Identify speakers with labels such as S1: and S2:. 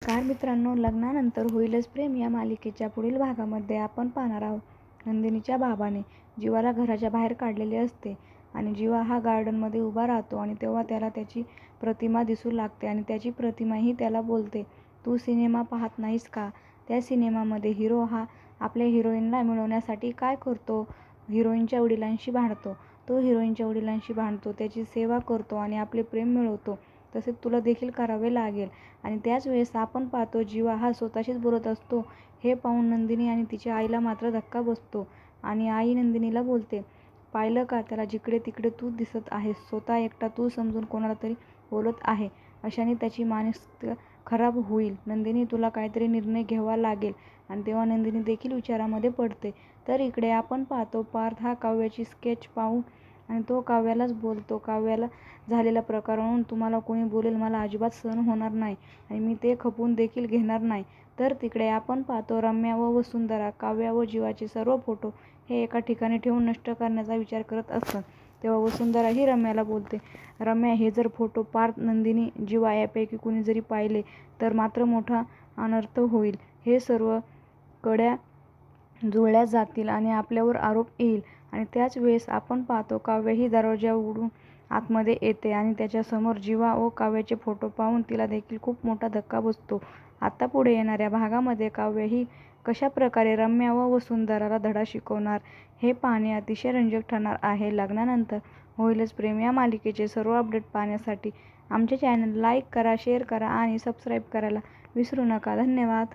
S1: नमस्कार मित्रांनो, लग्नानंतर होईलच प्रेम या मालिकेच्या पुढील भागामध्ये आपण पाहणार आहोत. नंदिनीच्या बाबाने जीवाला घराच्या बाहेर काढलेले असते आणि जीवा हा गार्डनमध्ये उभा राहतो आणि तेव्हा त्याला त्याची प्रतिमा दिसू लागते आणि त्याची प्रतिमाही त्याला बोलते, तू सिनेमा पाहत नाहीस का? त्या सिनेमामध्ये हिरो हा आपल्या हिरोईनला मिळवण्यासाठी काय करतो? हिरोईनच्या वडिलांशी भांडतो. तो हिरोईनच्या वडिलांशी भांडतो, त्याची सेवा करतो आणि आपले प्रेम मिळवतो. तसे तुला देखील करावे लागेल. आणि त्याच वेळेस आपण पाहतो जीवा हा स्वतःशीच बोलत असतो. हे पाहून नंदिनी आणि तिच्या आईला मात्र धक्का बसतो आणि आई नंदिनीला बोलते, पाहिलं का, त्याला जिकडे तिकडे तू दिसत आहेस. स्वतः एकटा तू समजून कोणाला तरी बोलत आहे. अशाने त्याची मानसिकता खराब होईल. नंदिनी, तुला काहीतरी निर्णय घ्यावा लागेल. आणि तेव्हा नंदिनी देखील विचारामध्ये पडते. तर इकडे आपण पाहतो पार्थ हा काव्याची स्केच पाहून आणि तो काव्यालाच बोलतो, काव्याला झालेल्या प्रकारावरून तुम्हाला कोणी बोलेल मला अजिबात सहन होणार नाही आणि मी ते खपवून देखील घेणार नाही. तर तिकडे आपण पाहतो रम्या व वसुंधरा काव्या व जीवाचे सर्व फोटो हे एका ठिकाणी ठेवून नष्ट करण्याचा विचार करत असतात. तेव्हा वसुंधरा ही रम्याला बोलते, रम्या, हे जर फोटो पार्थ, नंदिनी, जीवा यापैकी कुणी जरी पाहिले तर मात्र मोठा अनर्थ होईल. हे सर्व कड्या जुळल्या जातील आणि आपल्यावर आरोप येईल. आणि त्याच वेळेस आपण पाहतो काव्य ही दरवाजा उघडून आतमध्ये येते आणि त्याच्यासमोर जीवा व काव्याचे फोटो पाहून तिला देखील खूप मोठा धक्का बसतो. आता पुढे येणाऱ्या भागामध्ये काव्य ही कशा प्रकारे रम्या व वसुंधराला धडा शिकवणार हे पाहणे अतिशय रंजक ठरणार आहे. लग्नानंतर होईलच प्रेम या मालिकेचे सर्व अपडेट पाहण्यासाठी आमचे चॅनल लाईक करा, शेअर करा आणि सबस्क्राईब करायला विसरू नका. धन्यवाद.